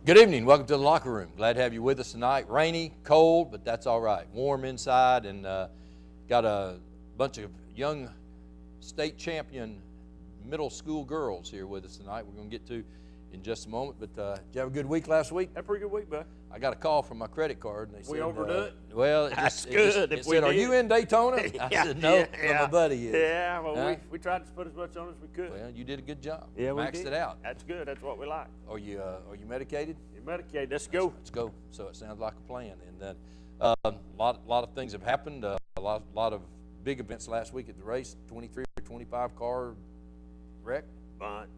Good evening. Welcome to the locker room. Glad to have you with us tonight. Rainy, cold, but that's all right. Warm inside, and got a bunch of young state champion middle school girls here with us tonight. We're going to get to in just a moment. But did you have a good week last week? Had a pretty good week, bud. I got a call from my credit card, and they said, We overdo it? Well, That's good It if we said, "Are did." you in Daytona?" I said, "No, but my buddy is." Yeah, well, Huh? we tried to put as much on as we could. Well, you did a good job. Yeah, we Maxed did. it out. That's good. That's what we like. Are you medicated? You're Medicaid. Let's go. Let's go. So it sounds like a plan. And then a lot of things have happened. A lot of big events last week at the race. 23 or 25 car wreck. Bunch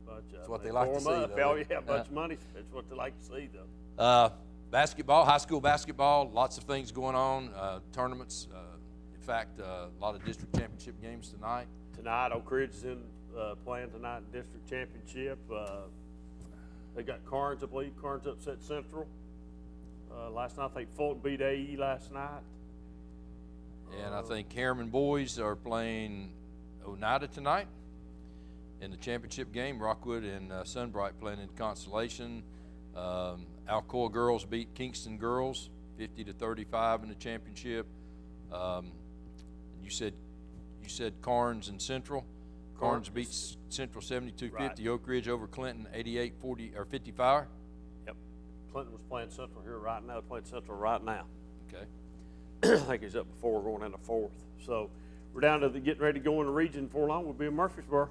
of That's what them. they like Tore to 'em see, up. though. Oh, yeah, a bunch of money. That's what they like to see, though. Basketball, high school basketball, lots of things going on. Tournaments. In fact, a lot of district championship games tonight. Tonight, Oak Ridge is playing tonight in district championship. They got Carnes, I believe. Carnes upset Central. Last night, I think Fulton beat AE last night. And I think Harriman boys are playing Oneida tonight in the championship game. Rockwood and Sunbright playing in Constellation. Alcoa girls beat Kingston girls 50-35 in the championship. You said Carnes and Central. Carnes beats Central 72-50. Right. Oak Ridge over Clinton 88-40 or 55. Yep. Clinton was playing Central here right now. They're playing Central right now. Okay. I think he's up before going into fourth. So we're down to getting ready to go in the region. Before long, we'll be in Murfreesboro.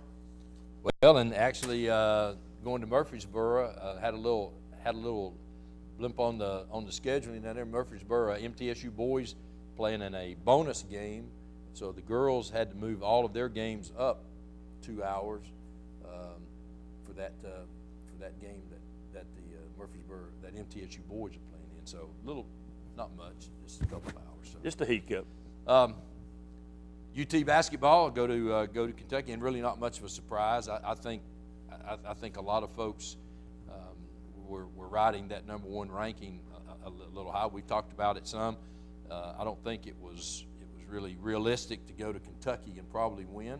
Well, and actually going to Murfreesboro had a little blimp on the scheduling down there. Murfreesboro MTSU boys playing in a bonus game, so the girls had to move all of their games up 2 hours for that game that the Murfreesboro that MTSU boys are playing in. So not much, just a couple of hours. So. Just a heat cup. UT basketball go to Kentucky, and really not much of a surprise. I think a lot of folks were riding that number one ranking a little high. We've talked about it some. I don't think it was really realistic to go to Kentucky and probably win.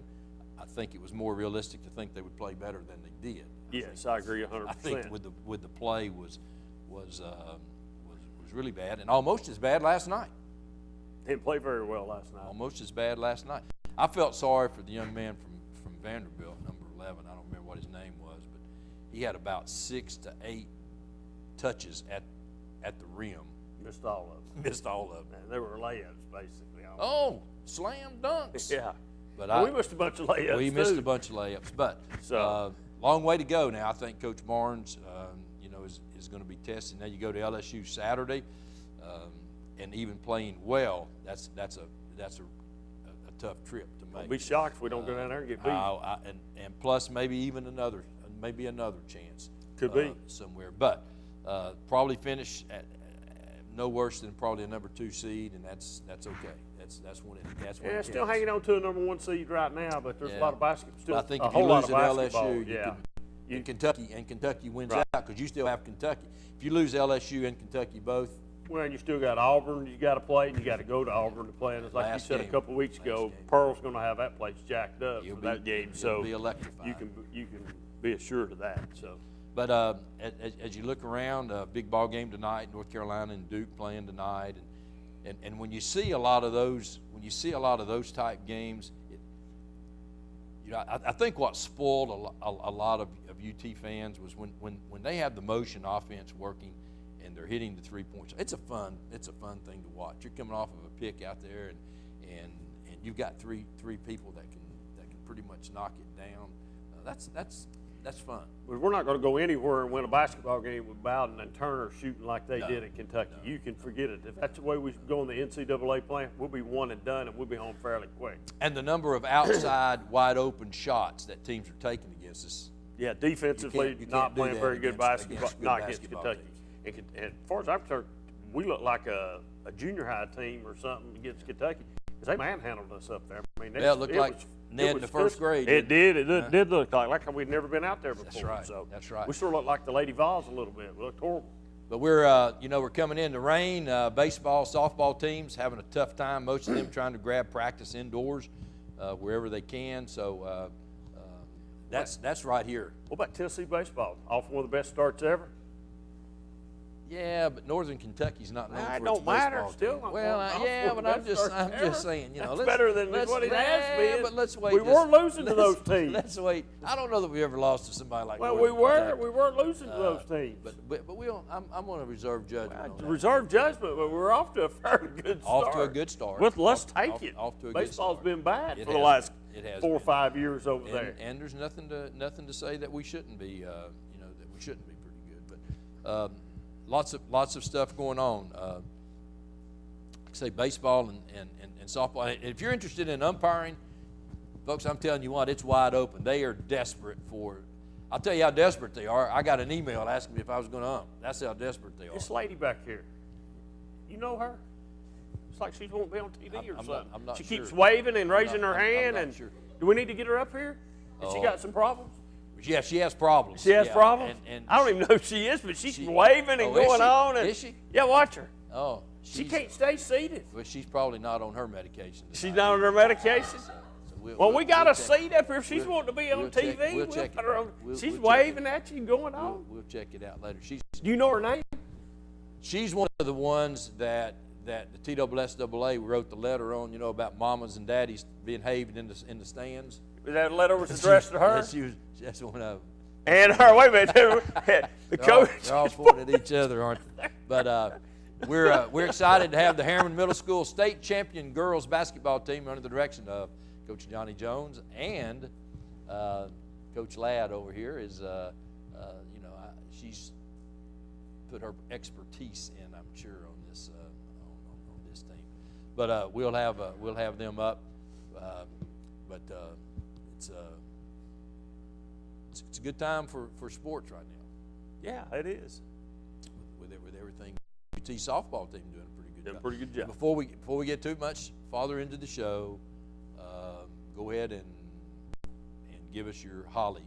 I think it was more realistic to think they would play better than they did. Yes, I agree 100%. I think with the play was really bad, and almost as bad last night. Didn't play very well last night. Almost as bad last night. I felt sorry for the young man from Vanderbilt, number 11. I don't remember what his name was, but he had about 6 to 8 touches at the rim. Missed all of them. Missed all of them. Man, they were layups, basically. Oh, slam dunks. Yeah. But we missed a bunch of layups, We missed too. a bunch of layups. But So. long way to go now. I think Coach Barnes, is going to be tested. Now you go to LSU Saturday, and even playing well, that's a tough trip to make. I'll be shocked if we don't go down there and get beat. And plus maybe even another chance. Could be somewhere, but probably finish at no worse than probably a number 2 seed, and that's okay. That's when it still hanging on to a number 1 seed right now, but there's a lot of basketball. Still, I think a if whole you lot lose of at basketball. LSU, Kentucky wins Right. out because you still have Kentucky. If you lose LSU and Kentucky both, Well, you still got Auburn you got to play, and you got to go to Auburn to play. And it's like Last you said game. a couple of weeks ago, Last game. Pearl's going to have that place jacked up It'll for be- that game. it'll So be electrified. you can be assured of that. So but as you look around, big ball game tonight, North Carolina and Duke playing tonight, and when you see a lot of those type games, I think what spoiled a lot of UT fans was when they have the motion offense working and they're hitting the 3-point. It's a fun thing to watch. You're coming off of a pick out there, and you've got three people that can pretty much knock it down. That's fun. but we're not going to go anywhere and win a basketball game with Bowden and Turner shooting like they did at Kentucky. No. You can forget it. If that's the way we go in the NCAA plan, we'll be one and done, and we'll be home fairly quick. And the number of outside wide open shots that teams are taking against us. Yeah, defensively, You can't not do playing that very good against basketball, good not against basketball Kentucky. And as far as I'm concerned, we look like a junior high team or something against Kentucky because they manhandled us up there. I mean, Yeah, it looked like Ned in the first grade. It did. It did look like we'd never been out there before. That's right. So That's right. We sort of looked like the Lady Vols a little bit. We looked horrible. But we're coming in the rain. Baseball, softball teams having a tough time. Most of them trying to grab practice indoors wherever they can. So that's right here. What about Tennessee baseball? Off one of the best starts ever. Yeah, but Northern Kentucky's not known Nah, for it its don't matter. baseball Still, team. I'm Well, going- yeah, I'm but going I'm just Western saying, you know, That's better than what it has been. But let's wait. We weren't losing to those let's- teams. Let's wait. I don't know that we ever lost to somebody like. Well, Northern we were. Kentucky. We weren't losing to those teams. But we'll. I'm going to reserve judgment on that. Reserve judgment, but we're off to a fairly good start. Off to a good start. Well, let's Off- take off- it. off to a good Baseball's start. been bad It for the has last been. It has 4 or been. 5 years over there. And there's nothing to say that we shouldn't be. You know, that we shouldn't be pretty good. But lots of stuff going on. Like I say, baseball and softball. And if you're interested in umpiring, folks, I'm telling you what, it's wide open. They are desperate for. I'll tell you how desperate they are. I got an email asking me if I was going to ump. That's how desperate they are. This lady back here, you know her? It's like she won't be on TV or I'm something. not- I'm not she sure. keeps waving and raising not- her I'm hand. not And sure. do we need to get her up here? Has she Oh. got some problems? Yeah, she has problems. She has Yeah, problems. and I don't even know who she is, but she's she- waving and Oh, is going she? on. And Is she? Yeah, watch her. Oh, She can't stay seated. But she's probably not on her medication. She's tonight. not on her medication. So Well, we got we'll a check- seat up here. If she's we'll- wanting to be on we'll TV, check- we'll check put it. her on. We'll She's check waving it. at you and going on. We'll check it out later. Do you know her name? She's one of the ones that the TSSAA wrote the letter on, you know, about mamas and daddies being having in the stands. That letter was addressed to her. That's one of them. And her, wait a minute, the coach. They're all pointing at each other, aren't they? But we're excited to have the Harriman Middle School state champion girls basketball team under the direction of Coach Johnny Jones and Coach Ladd over here is, you know, she's put her expertise in, I'm sure, on this on this team. But we'll have them up. But it's a good time for sports right now. Yeah, it is. With everything, UT softball team doing a pretty good Doing job. a pretty good job. Before we get too much farther into the show, go ahead and give us your Holly.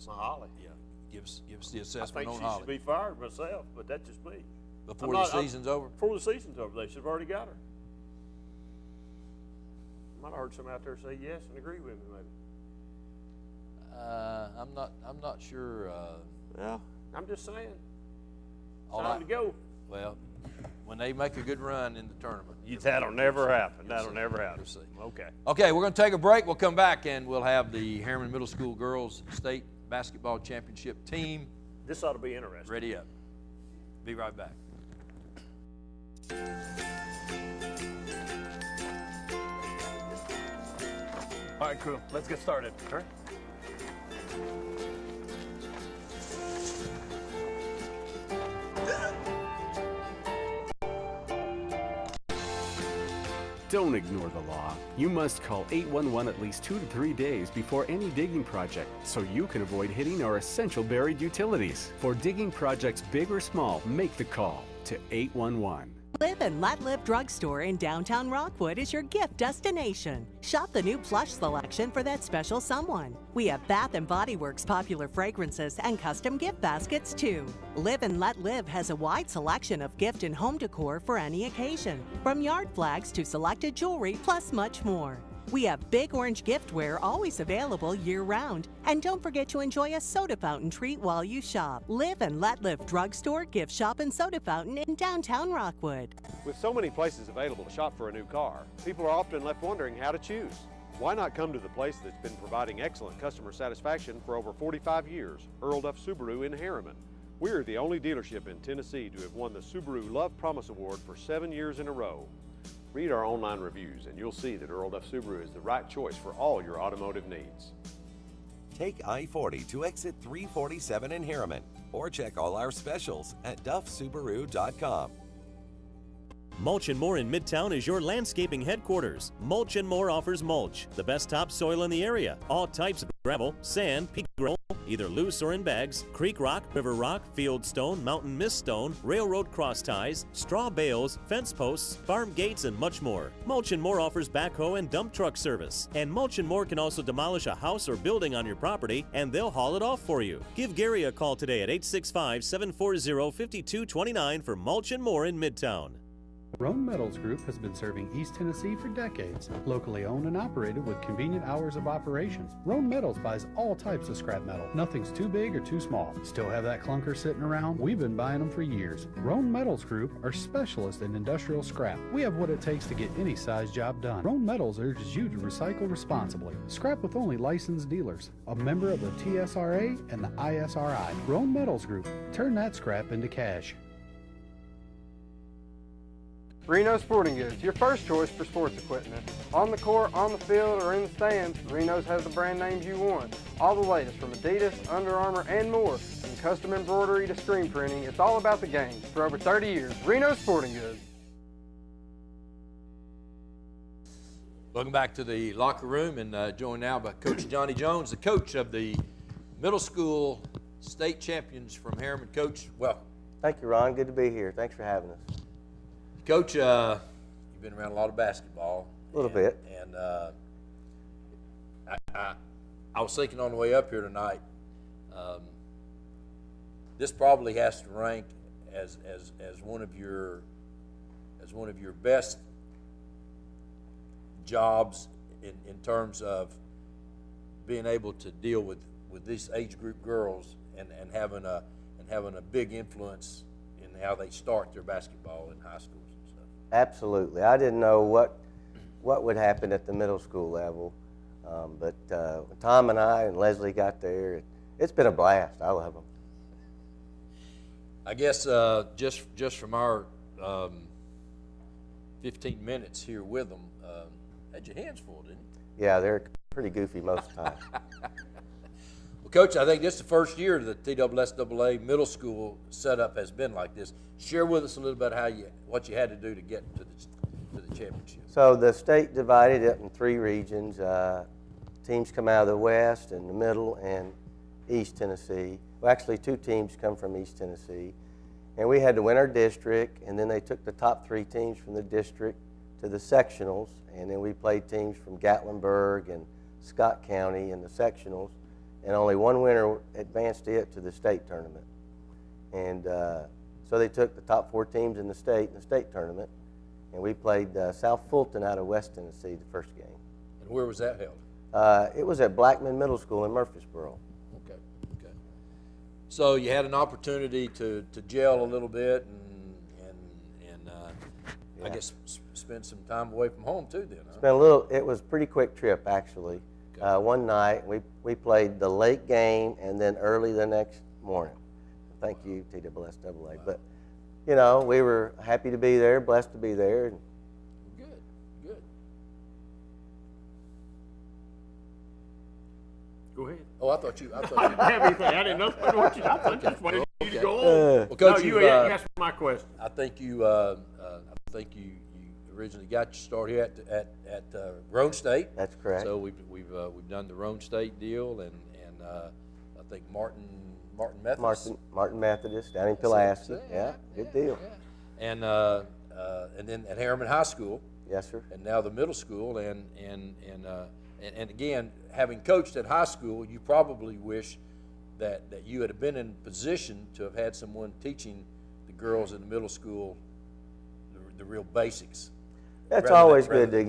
My Holly. Yeah, give us the I assessment think on she Holly should be fired myself, but that's just me. before the season's over. Before the season's over, they should have already got her. Might have heard some out there say yes and agree with me, maybe. I'm not sure. Well, I'm just saying. all Time to go. Well, when they make a good run in the tournament. That'll never happen. You'll That'll see. never happen. You'll see. Okay. Okay, we're going to take a break. We'll come back and we'll have the Harriman Middle School girls state basketball championship team This ought to be interesting. ready up. Be right back. All right, crew, let's get started. Sure. Don't ignore the law. You must call 811 at least 2 to 3 days before any digging project so you can avoid hitting our essential buried utilities. For digging projects big or small, make the call to 811. Live and Let Live Drugstore in downtown Rockwood is your gift destination. Shop the new plush selection for that special someone. We have Bath & Body Works popular fragrances and custom gift baskets too. Live and Let Live has a wide selection of gift and home decor for any occasion, from yard flags to selected jewelry, plus much more. We have Big Orange giftware always available year-round. And don't forget to enjoy a soda fountain treat while you shop. Live and Let Live Drugstore, Gift Shop, and Soda Fountain in downtown Rockwood. With so many places available to shop for a new car, people are often left wondering how to choose. Why not come to the place that's been providing excellent customer satisfaction for over 45 years, Earl Duff Subaru in Harriman. We're the only dealership in Tennessee to have won the Subaru Love Promise Award for 7 years in a row. Read our online reviews and you'll see that Earl Duff Subaru is the right choice for all your automotive needs. Take I-40 to exit 347 in Harriman, or check all our specials at duffsubaru.com. Mulch & More in Midtown is your landscaping headquarters. Mulch & More offers mulch, the best topsoil in the area, all types of gravel, sand, peat gravel, either loose or in bags, creek rock, river rock, field stone, mountain mist stone, railroad cross ties, straw bales, fence posts, farm gates, and much more. Mulch & More offers backhoe and dump truck service. And Mulch & More can also demolish a house or building on your property, and they'll haul it off for you. Give Gary a call today at 865-740-5229 for Mulch & More in Midtown. Roan Metals Group has been serving East Tennessee for decades. Locally owned and operated with convenient hours of operation, Roan Metals buys all types of scrap metal. Nothing's too big or too small. Still have that clunker sitting around? We've been buying them for years. Roan Metals Group are specialists in industrial scrap. We have what it takes to get any size job done. Roan Metals urges you to recycle responsibly. Scrap with only licensed dealers, a member of the TSRA and the ISRI. Roan Metals Group. Turn that scrap into cash. Reno Sporting Goods, your first choice for sports equipment. On the court, on the field, or in the stands, Reno's has the brand names you want. All the latest from Adidas, Under Armour, and more. From custom embroidery to screen printing, it's all about the game. For over 30 years, Reno Sporting Goods. Welcome back to the locker room, and joined now by Coach Johnny Jones, the coach of the middle school state champions from Harriman. Coach, welcome. Thank you, Ron. Good to be here. Thanks for having us. Coach, you've been around a lot of basketball. A little bit. And I was thinking on the way up here tonight, this probably has to rank as one of your best jobs in terms of being able to deal with this age group girls and having a big influence in how they start their basketball in high schools and stuff. Absolutely. I didn't know what would happen at the middle school level, but when Tom and I and Leslie got there, it's been a blast. I love them. I guess just from our 15 minutes here with them, had your hands full, didn't you? Yeah, they're pretty goofy most of the time. Well, Coach, I think this is the first year the TSSAA middle school setup has been like this. Share with us a little bit what you had to do to get to the championship. So the state divided it in 3 regions. Teams come out of the west and the middle and East Tennessee. Well, actually 2 teams come from East Tennessee. And we had to win our district, and then they took the top 3 teams from the district to the sectionals, and then we played teams from Gatlinburg and Scott County in the sectionals, and only one winner advanced it to the state tournament. And so they took the top 4 teams in the state tournament, and we played South Fulton out of West Tennessee the first game. And where was that held? It was at Blackman Middle School in Murfreesboro. Okay. So you had an opportunity to gel a little bit and Yeah. I guess spend some time away from home too then, huh? It was a pretty quick trip actually. Okay. One night we played the late game and then early the next morning. Thank you, TSSAA. Wow. But, you know, we were happy to be there, blessed to be there. Good. Go ahead. Oh, I thought you. I didn't have anything. I didn't know what you. I just wanted you to go on. Well, Coach, no, you asked my question. I think you originally got your start here at Roan State. That's correct. So we've done the Roan State deal, and I think Martin Methodist. Martin Methodist down in Pulaski. Yeah, good deal. Yeah. And then at Harriman High School. Yes, sir. And now the middle school, and again, having coached at high school, you probably wish that you had been in position to have had someone teaching the girls in the middle school the real basics. That's always good to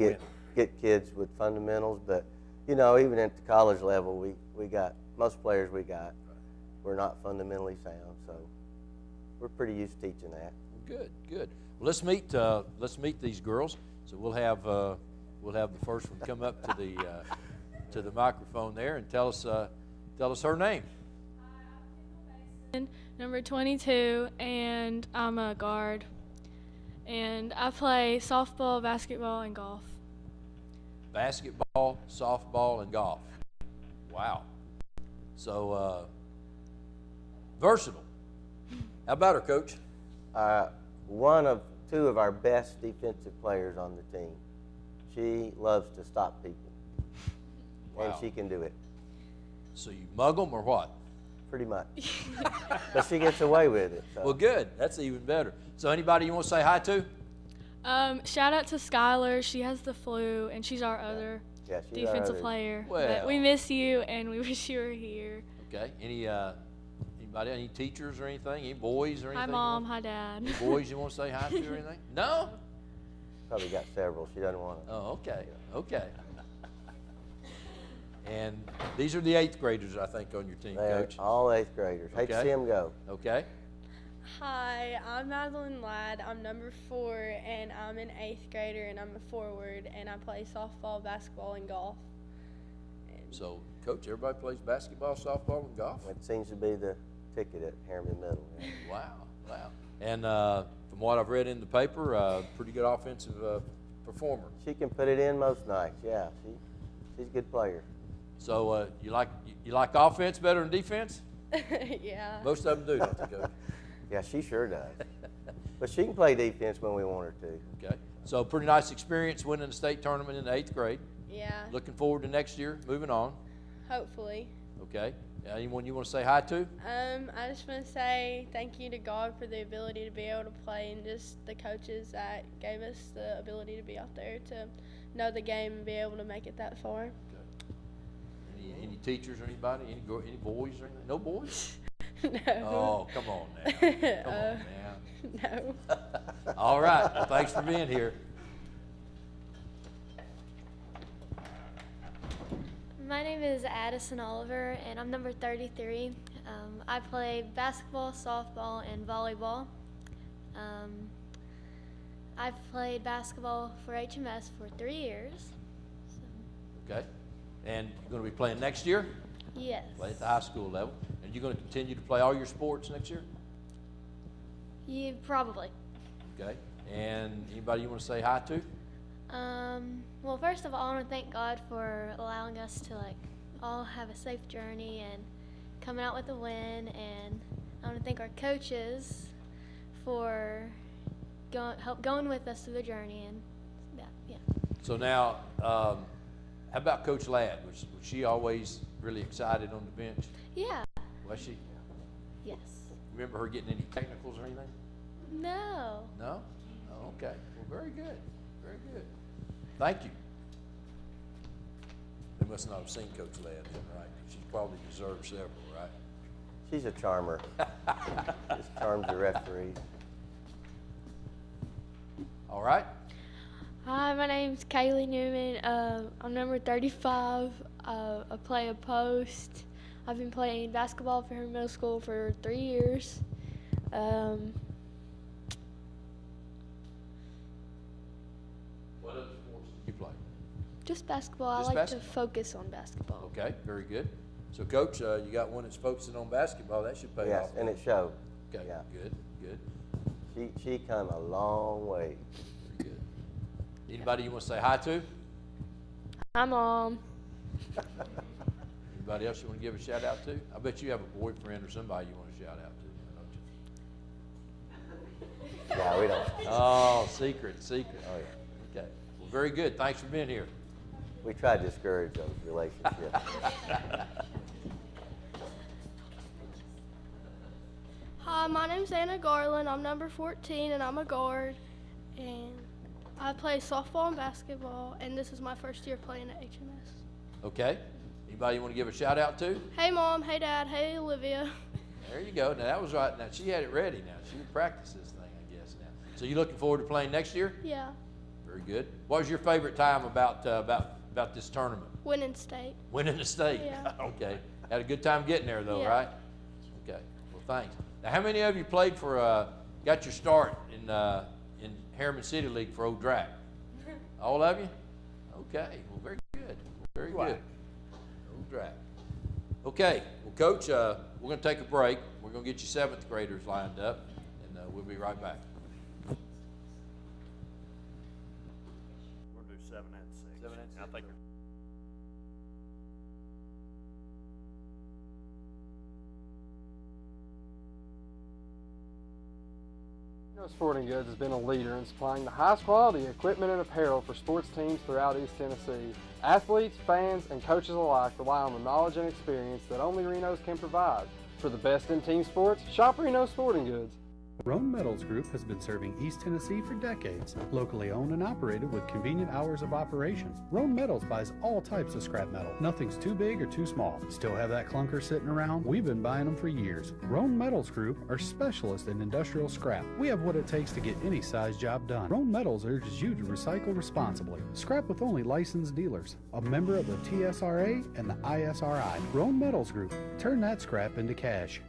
get kids with fundamentals, but you know, even at the college level, we got most players we're not fundamentally sound, so we're pretty used to teaching that. Good. Well, let's meet these girls. So we'll have the first one come up to the microphone there and tell us her name. Number 22, and I'm a guard. And I play softball, basketball, and golf. Basketball, softball, and golf. Wow. So versatile. How about her, Coach? One of 2 of our best defensive players on the team. She loves to stop people. Wow. And she can do it. So you mug them or what? Pretty much. But she gets away with it. So. Well, good. That's even better. So anybody you want to say hi to? Shout out to Skylar. She has the flu, and she's our other defensive player. Well, but we miss you, and we wish you were here. Okay. Anybody? Any teachers or anything? Any boys or anything? Hi, Mom. Hi, Dad. Any boys you want to say hi to or anything? No? probably got several. She doesn't want to. Oh, okay, okay. And these are the 8th graders, I think, on your team, They're Coach. all 8th graders. Hate to Okay. see them go. Okay. Hi, I'm Madeline Ladd. I'm number 4, and I'm an 8th grader, and I'm a forward, and I play softball, basketball, and golf. So, Coach, everybody plays basketball, softball, and golf? It seems to be the ticket at Harriman Middle. Yeah. Wow, wow. And from what I've read in the paper, pretty good offensive performer. She can put it in most nights. Yeah, she's a good player. So you like offense better than defense? Yeah. Most of them do, don't they, Coach? Yeah, she sure does. But she can play defense when we want her to. Okay. So pretty nice experience winning the state tournament in the 8th grade. Yeah. Looking forward to next year, moving on. Hopefully. Okay. Anyone you want to say hi to? I just want to say thank you to God for the ability to be able to play, and just the coaches that gave us the ability to be out there to know the game and be able to make it that far. Okay. Any teachers or anybody? Any boys or anything? No boys? No. Oh, come on now. Come on now. No. All right. Well, thanks for being here. My name is Addison Oliver, and I'm number 33. I play basketball, softball, and volleyball. I've played basketball for HMS for 3 years. Okay. And you're going to be playing next year? Yes. Play at the high school level. And you're going to continue to play all your sports next year? You probably. Okay. And anybody you want to say hi to? Well, first of all, I want to thank God for allowing us to all have a safe journey and coming out with a win, and I want to thank our coaches for going with us through the journey, and yeah. So now, how about Coach Ladd? Was she always really excited on the bench? Yeah. Was she? Yes. Remember her getting any technicals or anything? No. No? Oh, okay. Well, very good. Very good. Thank you. They must not have seen Coach Ladd then, right? She probably deserves several, right? She's a charmer. Just charms the referee. All right. Hi, my name's Kaylee Newman. I'm number 35. I play a post. I've been playing basketball for Harriman Middle School for 3 years. What other sports do you play? Just basketball. Just I like basketball. to focus on basketball. Okay, very good. So, Coach, you got one that's focusing on basketball. That should pay Yes, off. and it showed. Okay, Yeah. good, good, She come a long way. very good. Anybody you want to say hi to? Hi, Mom. Anybody else you want to give a shout out to? I bet you have a boyfriend or somebody you want to shout out to, don't you? Yeah, we don't. Oh, secret. Oh, yeah. Okay. Well, very good. Thanks for being here. We try to discourage those relationships. Hi, my name's Anna Garland. I'm number 14, and I'm a guard. And I play softball and basketball, and this is my first year playing at HMS. Okay. Anybody you want to give a shout out to? Hey, Mom. Hey, Dad. Hey, Olivia. There you go. Now, that was right. Now, she had it ready now. She would practice this thing, I guess, now. So you looking forward to playing next year? Yeah. Very good. What was your favorite time about this tournament? Winning state. Winning the state? Yeah. Okay. Had a good time getting there, though, Yeah. right? Okay. Well, thanks. Now, how many of you played for, got your start in Harriman City League for Old Drac? All of you? Okay. Well, very good. Very good. Old Drac. Okay. Well, Coach, we're going to take a break. We're going to get you 7th graders lined up, and we'll be right back. We'll do 7 and 6. 7 and 6. I think. Sporting Goods has been a leader in supplying the highest quality equipment and apparel for sports teams throughout East Tennessee. Athletes, fans, and coaches alike rely on the knowledge and experience that only Reno's can provide. For the best in team sports, shop Reno Sporting Goods. Roan Metals Group has been serving East Tennessee for decades. Locally owned and operated with convenient hours of operation. Roan Metals buys all types of scrap metal. Nothing's too big or too small. Still have that clunker sitting around? We've been buying them for years. Roan Metals Group are specialists in industrial scrap. We have what it takes to get any size job done. Roan Metals urges you to recycle responsibly. Scrap with only licensed dealers. A member of the TSRA and the ISRI. Roan Metals Group. Turn that scrap into cash.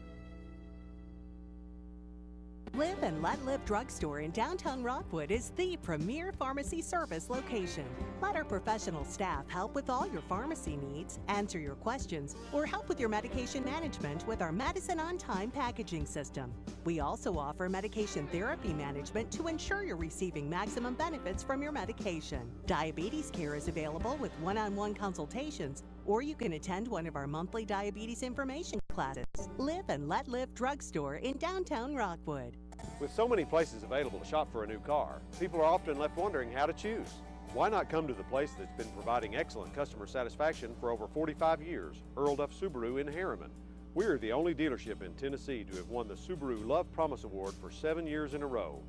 Live and Let Live Drugstore in downtown Rockwood is the premier pharmacy service location. Let our professional staff help with all your pharmacy needs, answer your questions, or help with your medication management with our Medicine on Time packaging system. We also offer medication therapy management to ensure you're receiving maximum benefits from your medication. Diabetes care is available with one-on-one consultations, or you can attend one of our monthly diabetes information classes. Live and Let Live Drugstore in downtown Rockwood. With so many places available to shop for a new car, people are often left wondering how to choose. Why not come to the place that's been providing excellent customer satisfaction for over 45 years, Earl Duff Subaru in Harriman? We're the only dealership in Tennessee to have won the Subaru Love Promise Award for 7 years in a row.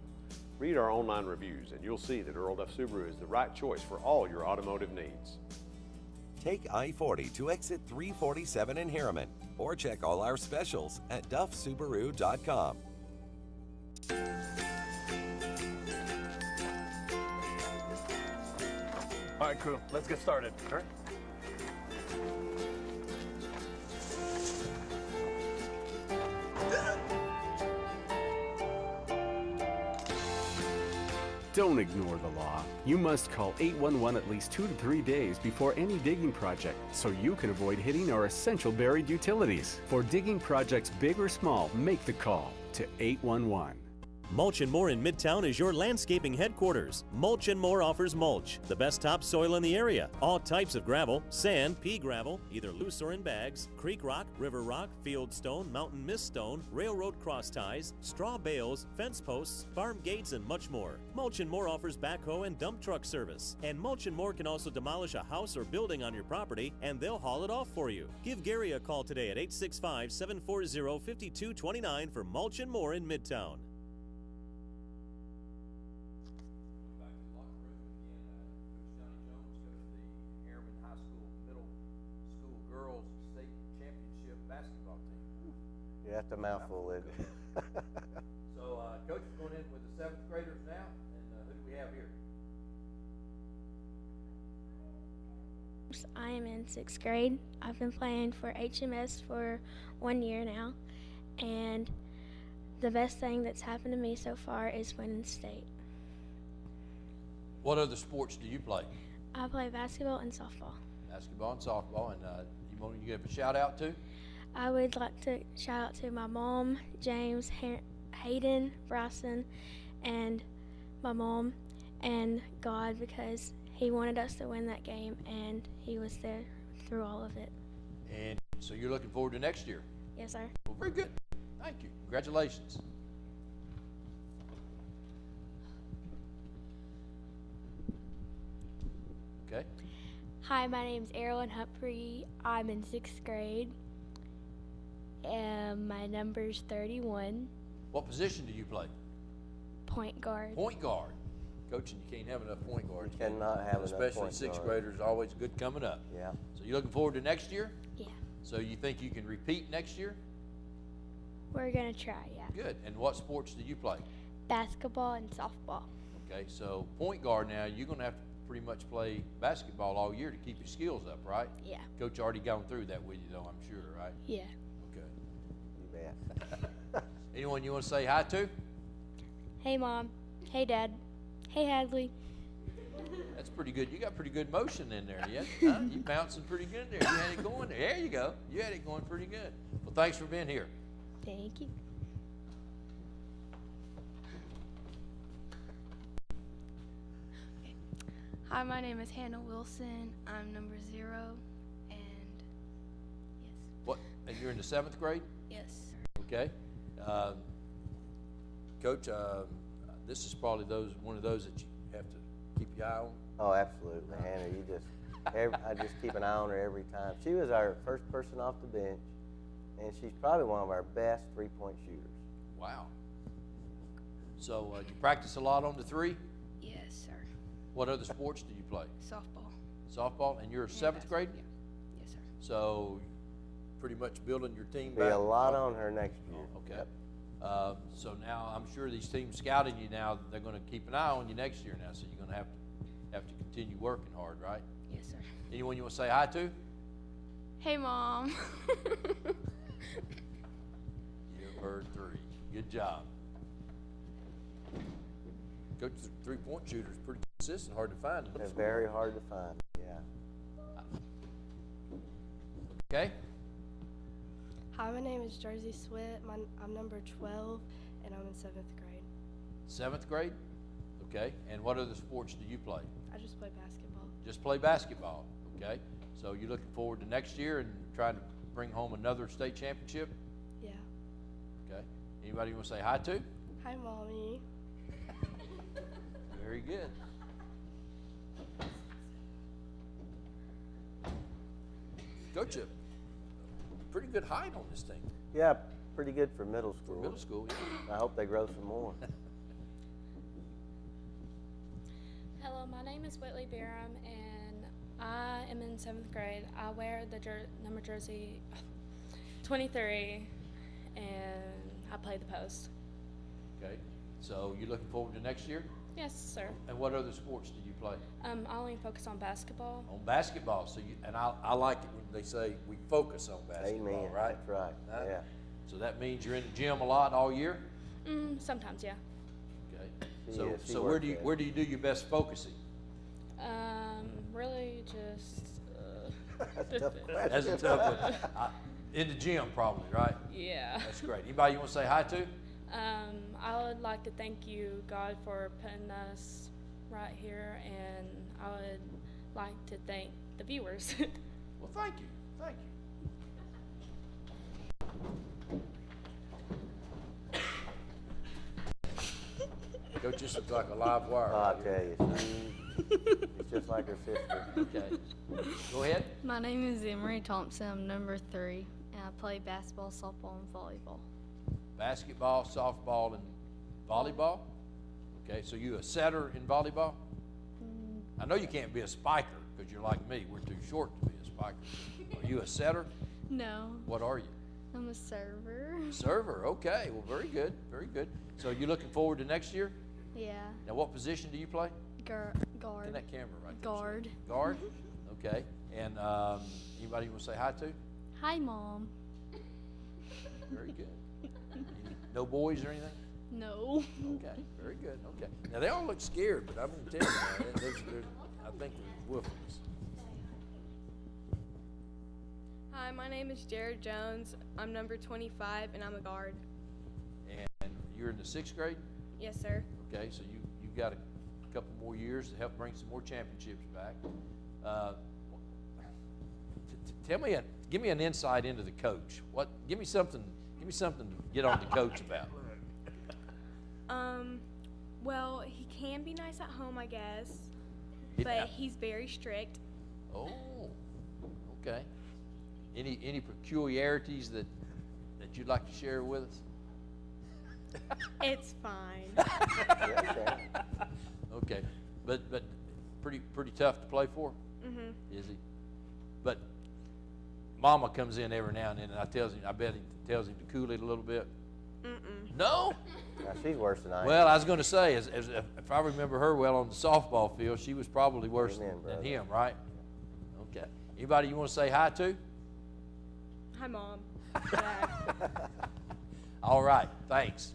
Read our online reviews and you'll see that Earl Duff Subaru is the right choice for all your automotive needs. Take I-40 to exit 347 in Harriman, or check all our specials at duffsubaru.com. All right, crew, let's get started. All right. Don't ignore the law. You must call 811 at least 2 to 3 days before any digging project so you can avoid hitting our essential buried utilities. For digging projects big or small, make the call to 811. Mulch & More in Midtown is your landscaping headquarters. Mulch & More offers mulch, the best topsoil in the area. All types of gravel, sand, pea gravel, either loose or in bags, creek rock, river rock, field stone, mountain mist stone, railroad cross ties, straw bales, fence posts, farm gates, and much more. Mulch & More offers backhoe and dump truck service. And Mulch & More can also demolish a house or building on your property, and they'll haul it off for you. Give Gary a call today at 865-740-5229 for Mulch & More in Midtown. Yeah, that's a mouthful, isn't it? So, Coach, we're going in with the 7th graders now, and who do we have here? I am in 6th grade. I've been playing for HMS for 1 year now, and the best thing that's happened to me so far is winning state. What other sports do you play? I play basketball and softball. Basketball and softball, and you want to give a shout out to? I would like to shout out to my mom, James, Hayden, Bryson, and my mom, and God, because he wanted us to win that game, and he was there through all of it. And so you're looking forward to next year? Yes, sir. Well, very good. Thank you. Congratulations. Okay. Hi, my name's Erilyn Humphrey. I'm in 6th grade. And my number's 31. What position do you play? Point guard. Point guard. Coaching, you can't have enough point guards. You cannot have enough especially point 6th guards. graders, always good coming up. Yeah. So you looking forward to next year? Yeah. So you think you can repeat next year? We're going to try, yeah. Good. And what sports do you play? Basketball and softball. Okay, so point guard now, you're going to have to pretty much play basketball all year to keep your skills up, right? Yeah. Coach already gone through that with you, though, I'm sure, right? Yeah. Okay. You bet. Anyone you want to say hi to? Hey, Mom. Hey, Dad. Hey, Hadley. That's pretty good. You got pretty good motion in there, yeah? Huh? You bouncing pretty good there. You had it going there. There you go. You had it going pretty good. Well, thanks for being here. Thank you. Hi, my name is Hannah Wilson. I'm number 0, and yes. What? And you're in the 7th grade? Yes. Okay. Coach, this is probably one of those that you have to keep your eye on. Oh, absolutely, Hannah. I just keep an eye on her every time. She was our first person off the bench, and she's probably one of our best three-point shooters. Wow. So you practice a lot on the 3? Yes, sir. What other sports do you play? Softball. Softball, and you're 7th grade? Yeah. Yes, sir. So pretty much building your team Be back? a lot on her next year. Okay. So now I'm sure these teams scouting you now, they're going to keep an eye on you next year now, so you're going to have to continue working hard, right? Yes, sir. Anyone you want to say hi to? Hey, Mom. You've heard 3. Good job. Coach, the three-point shooter is pretty consistent, hard to find. They're very hard to find, yeah. Okay. Hi, my name is Jersey Swift. I'm number 12, and I'm in 7th grade. 7th grade? Okay. And what other sports do you play? I just play basketball. Just play basketball, okay? So you're looking forward to next year and trying to bring home another state championship? Yeah. Okay. Anybody you want to say hi to? Hi, Mommy. Very good. Coach, a pretty good height on this thing. Yeah, pretty good for middle school. For middle school, yeah. I hope they grow some more. Hello, my name is Whitley Barham, and I am in 7th grade. I wear the number jersey 23, and I play the post. Okay. So you looking forward to next year? Yes, sir. And what other sports do you play? I only focus on basketball. On basketball. So you, and I like it when they say we focus on basketball, Amen. right? That's right. Huh? Yeah. So that means you're in the gym a lot all year? Sometimes, yeah. Okay. She So works where do you do your best focusing? Really just. That's a tough question. That's a tough one. In the gym, probably, right? Yeah. That's great. Anybody you want to say hi to? I would like to thank you, God, for putting us right here, and I would like to thank the viewers. Well, thank you. Thank you. Coach, this looks like a live wire. Oh, I tell you, it's just like her sister. Okay. Go ahead. My name is Emery Thompson. I'm number 3, and I play basketball, softball, and volleyball. Basketball, softball, and volleyball? Okay, so you a setter in volleyball? I know you can't be a spiker because you're like me. We're too short to be a spiker. Are you a setter? No. What are you? I'm a server. Server, okay. Well, very good, very good. So you looking forward to next year? Yeah. Now, what position do you play? Guard. In that camera right there. Guard. Guard? Okay. And anybody you want to say hi to? Hi, Mom. Very good. No boys or anything? No. Okay, very good. Okay. Now they all look scared, but I'm going to tell you, now, I think they're woofers. Hi, my name is Jared Jones. I'm number 25, and I'm a guard. And you're in the 6th grade? Yes, sir. Okay, so you've got a couple more years to help bring some more championships back. Give me an insight into the coach. Give me something to get on the coach about. Well, he can be nice at home, I guess, Yeah. but he's very strict. Oh, okay. Any peculiarities that you'd like to share with us? It's fine. Okay, but pretty tough to play for. Mhm. Is he? But Mama comes in every now and then, and I bet he tells him to cool it a little bit. No. Now, she's worse than I am. Well, I was going to say, as if I remember her well on the softball field, she was probably worse than him, right? Okay. Anybody you want to say hi to? Hi, Mom. All right. Thanks.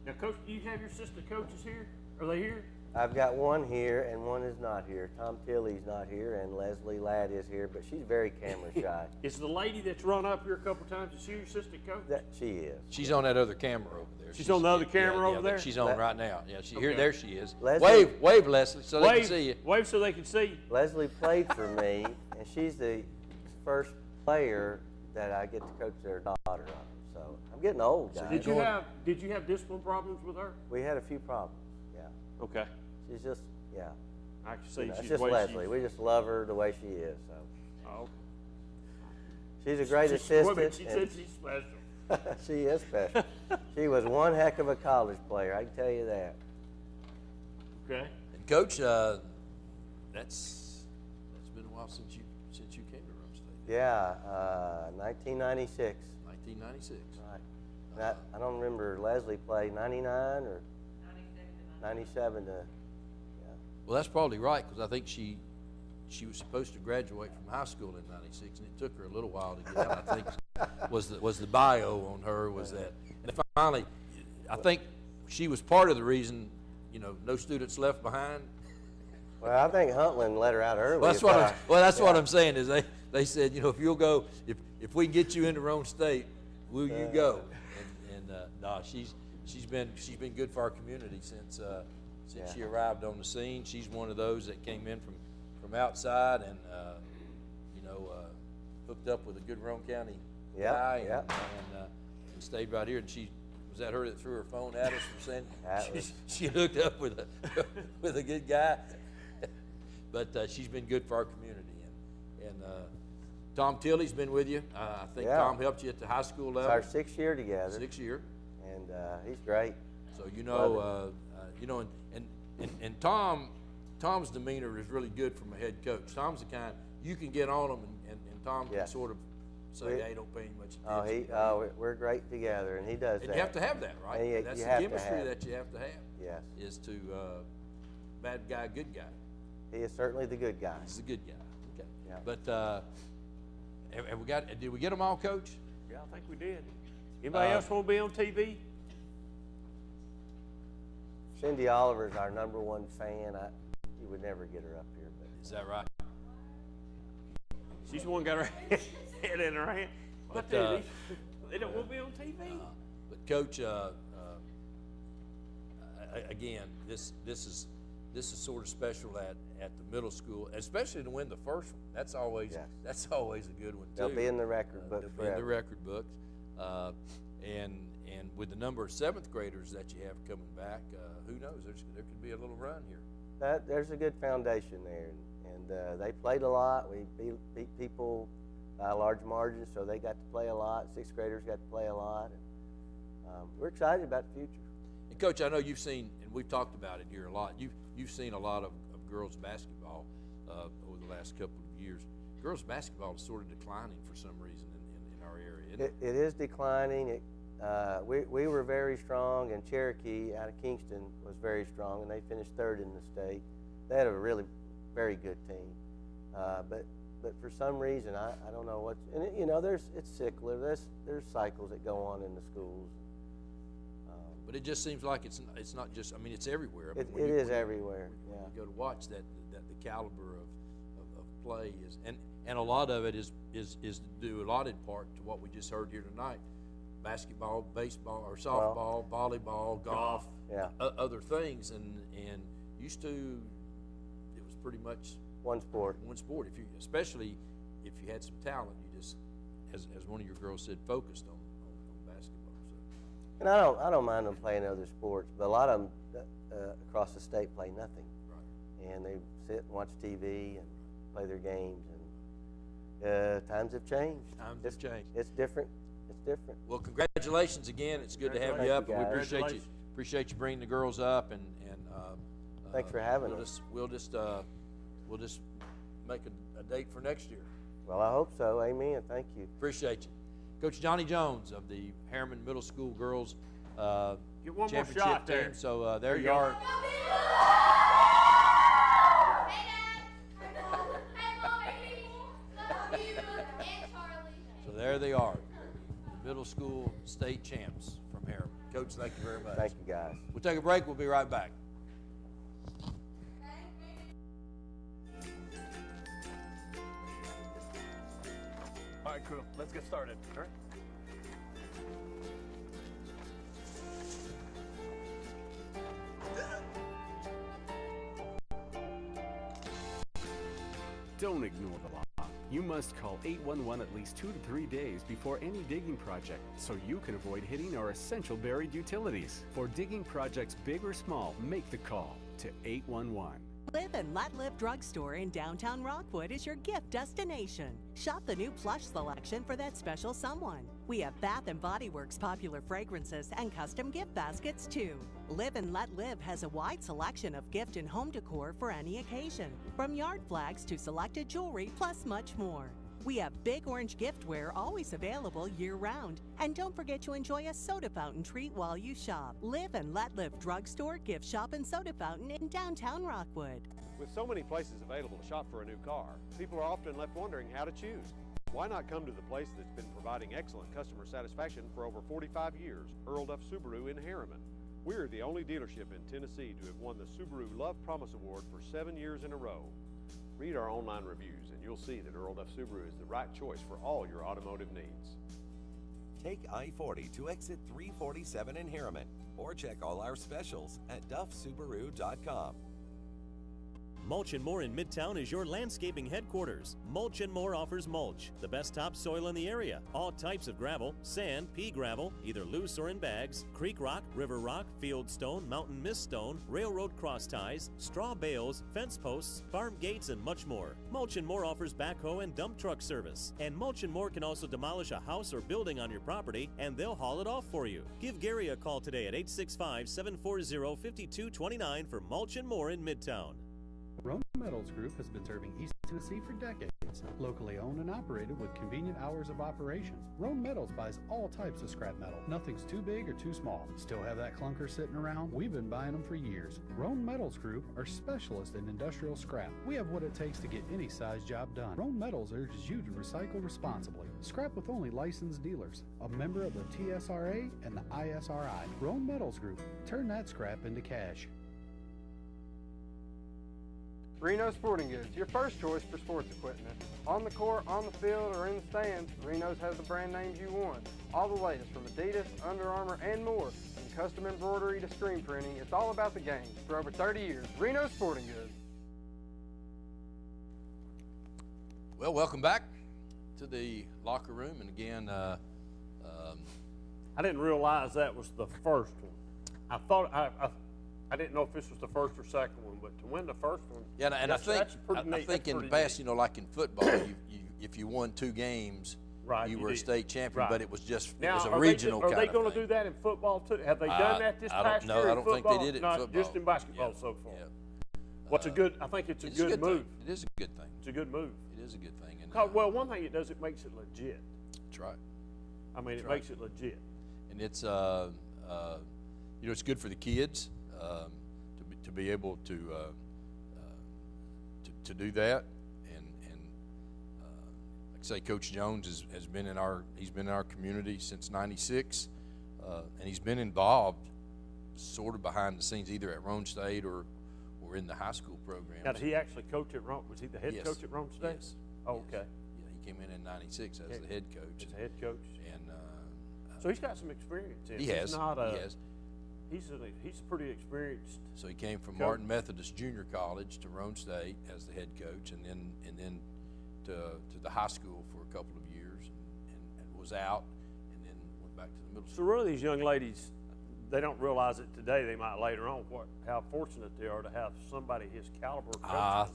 Now, Coach, do you have your assistant coaches here? Are they here? I've got one here and one is not here. Tom Tilley's not here and Leslie Ladd is here, but she's very camera shy. Is the lady that's run up here a couple times, is she your assistant coach? She is. She's on that other camera over there. She's on the other camera over there? She's on right now. Yeah, Okay. there she is. Leslie- Wave, Leslie, so they can see you. Wave so they can see you. Leslie played for me, and she's the first player that I get to coach their daughter on. So I'm getting old, guys. Did you have discipline problems with her? We had a few problems, yeah. Okay. She's just, yeah. I can see It's she's just the way Leslie. We just love her the way she is. So Oh. she's a great She's assistant. She and said she's special. She is special. She was one heck of a college player, I can tell you that. Okay. And Coach, that's been a while since you came to Rome State. Yeah, 1996. 1996. Right. I don't remember Leslie played 99 or 97 to. Well, that's probably right, because I think she was supposed to graduate from high school in '96, and it took her a little while to get out. I think was the bio on her was that, and finally, I think she was part of the reason, no students left behind. Well, I think Huntland let her out early. Well, that's what I'm saying is they said, if you'll go, if we can get you into Rome State, will you go? And no, she's been good for our community since she arrived on the scene. She's one of those that came in from outside and hooked up with a good Rome County guy and stayed right here. And was that her that threw her phone at us for saying she hooked up with a good guy? But she's been good for our community. And Tom Tilley's been with you. I think Tom helped you at the high school level. It's our 6th year together. 6th year. And he's great. So and Tom's demeanor is really good from a head coach. Tom's the kind you can get on him, and Tom can sort of say, "Hey, don't pay him much attention." We're great together, and he does and that. you have to have that, right? That's the chemistry that you have to have. Yes. Is to bad guy, good guy. He is certainly the good guy. He's the good guy. Okay. Yeah. But did we get them all, Coach? Yeah, I think we did. Anybody else want to be on TV? Cindy Oliver's our #1 fan. You would never get her up here, but is that right? She's the one got her head in her hand. But they don't want to be on TV. But Coach, again, this is sort of special at the middle school, especially to win the first one. That's always a good one too. They'll be in the record books. They'll be in the record books, and with the number of 7th graders that you have coming back, who knows? There could be a little run here. There's a good foundation there, and they played a lot. We beat people by a large margin, so they got to play a lot. 6th graders got to play a lot, and we're excited about the future. And Coach, I know you've seen, and we've talked about it here a lot. You've seen a lot of girls basketball over the last couple of years. Girls basketball is sort of declining for some reason in our area. Isn't it? It is declining. We were very strong, and Cherokee out of Kingston was very strong, and they finished 3rd in the state. They had a really very good team, but for some reason I don't know what. And it's cyclical. There's cycles that go on in the schools. But it just seems like it's not just. I mean, it's everywhere. I mean, it is everywhere. When you go to watch that the caliber of play is, and a lot of it is due a lot in part to what we just heard here tonight. Basketball, baseball, or softball, volleyball, golf, other things, and used to, it was pretty much one sport. Especially if you had some talent, you just, as one of your girls said, focused on basketball. So. And I don't mind them playing other sports, but a lot of them across the state play nothing. Right. And they sit and watch TV and play their games, and times have changed. It's different. Different. Well, congratulations again. It's good to have you up. We appreciate you bringing the girls up, and thanks for having us. We'll just make a date for next year. Well, I hope so. Amen. Thank you. Appreciate you, Coach Johnny Jones of the Harriman Middle School Girls Get one Championship more shot team. there. So there you are. So there they are. Middle school state champs from Harriman. Coach, thank you very much. Thank you, guys. We'll take a break. We'll be right back. All right, crew, let's get started. All right. Don't ignore the law. You must call 811 at least 2 to 3 days before any digging project so you can avoid hitting our essential buried utilities. For digging projects big or small, make the call to 811. Live and Let Live Drugstore in downtown Rockwood is your gift destination. Shop the new plush selection for that special someone. We have Bath & Body Works popular fragrances and custom gift baskets too. Live and Let Live has a wide selection of gift and home decor for any occasion, from yard flags to selected jewelry, plus much more. We have Big Orange giftware always available year-round. And don't forget to enjoy a soda fountain treat while you shop. Live and Let Live Drugstore, Gift Shop, and Soda Fountain in downtown Rockwood. With so many places available to shop for a new car, people are often left wondering how to choose. Why not come to the place that's been providing excellent customer satisfaction for over 45 years, Earl Duff Subaru in Harriman? We're the only dealership in Tennessee to have won the Subaru Love Promise Award for 7 years in a row. Read our online reviews and you'll see that Earl Duff Subaru is the right choice for all your automotive needs. Take I-40 to exit 347 in Harriman, or check all our specials at duffsubaru.com. Mulch & More in Midtown is your landscaping headquarters. Mulch & More offers mulch, the best topsoil in the area. All types of gravel, sand, pea gravel, either loose or in bags, creek rock, river rock, field stone, mountain mist stone, railroad cross ties, straw bales, fence posts, farm gates, and much more. Mulch & More offers backhoe and dump truck service. And Mulch & More can also demolish a house or building on your property, and they'll haul it off for you. Give Gary a call today at 865-740-5229 for Mulch & More in Midtown. Rome Metals Group has been serving East Tennessee for decades. Locally owned and operated with convenient hours of operation. Rome Metals buys all types of scrap metal. Nothing's too big or too small. Still have that clunker sitting around? We've been buying them for years. Rome Metals Group are specialists in industrial scrap. We have what it takes to get any size job done. Rome Metals urges you to recycle responsibly. Scrap with only licensed dealers. A member of the TSRA and the ISRI. Rome Metals Group. Turn that scrap into cash. Reno Sporting Goods, your first choice for sports equipment. On the court, on the field, or in the stands, Reno's has the brand names you want. All the latest from Adidas, Under Armour, and more. From custom embroidery to screen printing, it's all about the game. For over 30 years, Reno Sporting Goods. Well, welcome back to the locker room. And again, I didn't realize that was the first one. I thought I didn't know if this was the first or second one, but to win the first one, yeah, and I think in the past, neat. like in football, if you won 2 games, right, you were a state champion, right. But it was just now, it was a regional kind of thing. Are they going to do that in football too? Have they done that this past year? No, I don't think they did it in Not football. just in basketball so far. Yeah. What's a good? I think it's a good move. It is a good thing. It's a good move. It is a good thing. And, well, one thing it does, it makes it legit. That's right. I mean, it makes it legit. And it's it's good for the kids. To be able to do that, and like I say, Coach Jones has been in our community since '96, and he's been involved sort of behind the scenes, either at Roane State or in the high school program. Now, did he actually coach at Roane? Was he the head coach at Roane State? Yes. Oh, okay. Yeah, he came in '96 as the head coach. As the head coach. And so he's got some experience in it. He has. He's pretty experienced. So he came from Martin Methodist Junior College to Roane State as the head coach, and then to the high school for a couple of years, and was out, and then went back to the middle So school. really, these young ladies, they don't realize it today. They might later on how fortunate they are to have somebody his caliber coaching.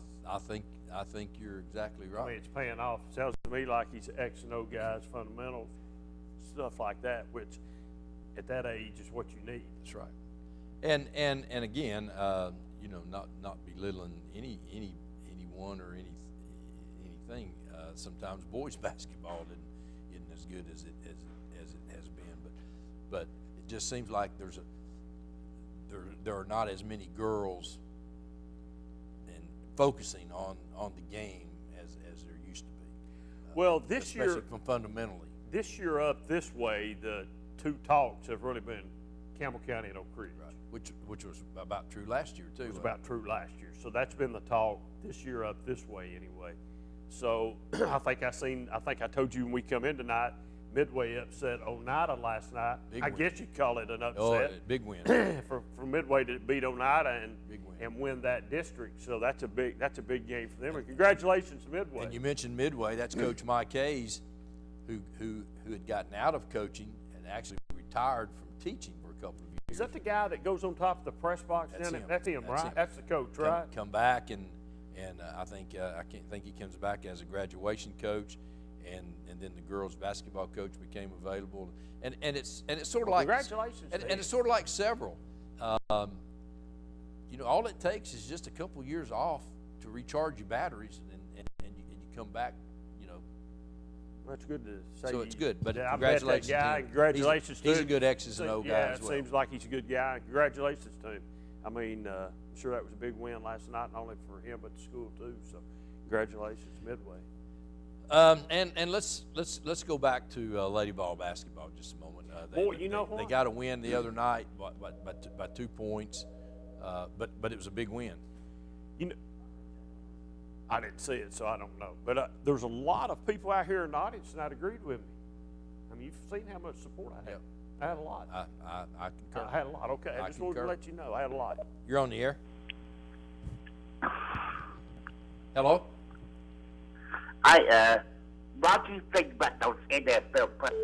I think you're exactly right. I mean, it's paying off. It sounds to me like he's X and O guys, fundamentals, stuff like that, which at that age is what you need. That's right. And again, not belittling anyone or anything. Sometimes boys basketball isn't as good as it has been, but it just seems like there are not as many girls and focusing on the game as there used to be. Well, this year, especially fundamentally, this year up this way, the 2 talks have really been Campbell County and Oak Ridge. Right. Which was about true last year too. It was about true last year. So that's been the talk this year up this way anyway. So I think I told you when we come in tonight, Midway upset Oneida last night. I guess you'd call it an upset. Oh, big win. for Midway to beat Oneida and win that district. So that's a big game for them. And congratulations to Midway. And you mentioned Midway. That's Coach Mike Hayes, who had gotten out of coaching and actually retired from teaching for a couple of years. Is that the guy that goes on top of the press box? That's him, right? Him. That's the coach, right? Come back and I think he comes back as a graduation coach, and and then the girls' basketball coach became available, and it's sort of like Congratulations, and Dave. it's sort of like several. You know, all it takes is just a couple years off to recharge your batteries, and you come back. You know, That's good to say. so it's good. But Yeah, I met that congratulations, guy. to him. Congratulations to He's him. a good X's and O guy Yeah, as well. it seems like he's a good guy. Congratulations to him. I mean, I'm sure that was a big win last night, not only for him but the school too. So, congratulations, Midway. And let's go back to Lady Ball basketball just a moment. They got a win the other night by 2 points, but it was a big win. You know, I didn't see it, so I don't know. But there's a lot of people out here in the audience that agreed with me. I mean, you've seen how much support I had. Yep. I had a lot. I concur. I had a lot. Okay, I just wanted to let you know I had a lot. You're on the air. Hello. What do you think about those NFL players?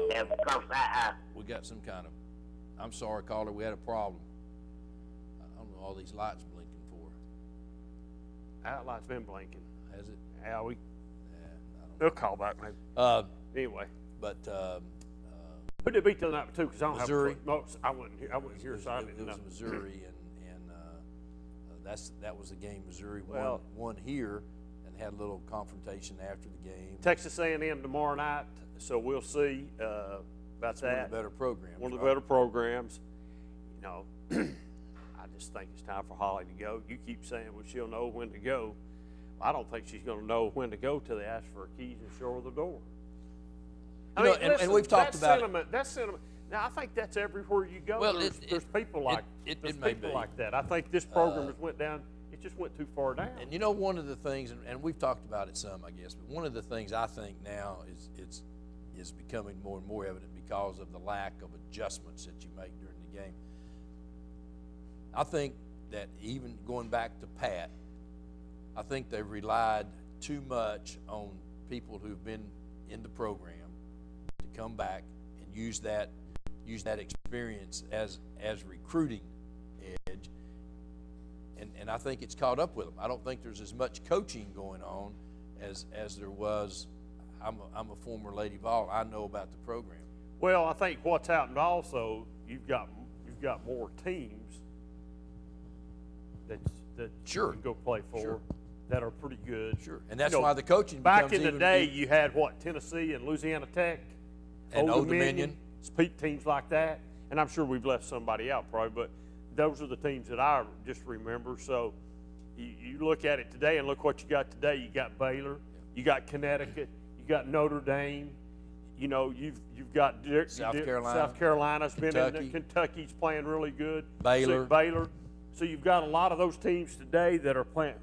Because We got some kind of. I'm sorry, caller. We had a problem. I don't know all these lights blinking for. That light's been blinking. Has it? Yeah, we. Yeah, I don't know. They'll call back maybe. Anyway. But who did they beat the other night too? Because I don't Missouri. have. No, I wasn't here. So I didn't it was know. Missouri, and that was the game Missouri Well- won here, and had a little confrontation after the game. Texas A&M tomorrow night, so we'll see about That's that. one of the better programs. One of the right? better programs. You know, I just think it's time for Holly to go. You keep saying, well, she'll know when to go. I don't think she's going to know when to go till they ask for her keys and show her the door. You know, and we've talked about it. sentiment. That's sentiment. Now, I think that's everywhere you go. Well, there's people like there's may people be. like that. I think this program has went down. It just went too far down. And you know, one of the things, and we've talked about it some, I guess, but one of the things I think now is becoming more and more evident because of the lack of adjustments that you make during the game. I think that even going back to Pat, I think they've relied too much on people who've been in the program to come back and use that experience as recruiting edge. And I think it's caught up with them. I don't think there's as much coaching going on as there was. I'm a former Lady Vol. I know about the program. Well, I think what's happened also, you've got more teams that Sure. you can go play for Sure. that are pretty good. Sure, and that's why the coaching back becomes in the even- day, you had what, Tennessee and Louisiana Tech, And Old Dominion. teams like that, and I'm sure we've left somebody out probably, but those are the teams that I just remember. So you look at it today and look what you got today. You got Baylor, you got Connecticut, you got Notre Dame. You know, you've got South Carolina. South Carolina's been in there. Kentucky. Kentucky's playing really good. Baylor. So you've got a lot of those teams today that are playing.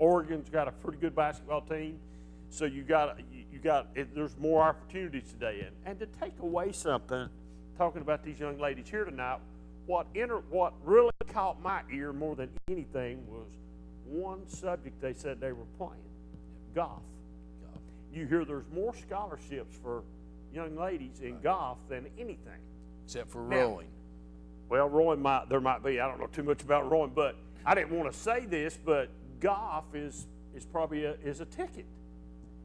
Oregon's got a pretty good basketball team. So there's more opportunities today. And to take away something, talking about these young ladies here tonight, what really caught my ear more than anything was one subject they said they were playing, golf. You hear there's more scholarships for young ladies in golf than anything. Except for Now, rowing. Well, rowing there might be. I don't know too much about rowing, but I didn't want to say this, but golf is probably a ticket.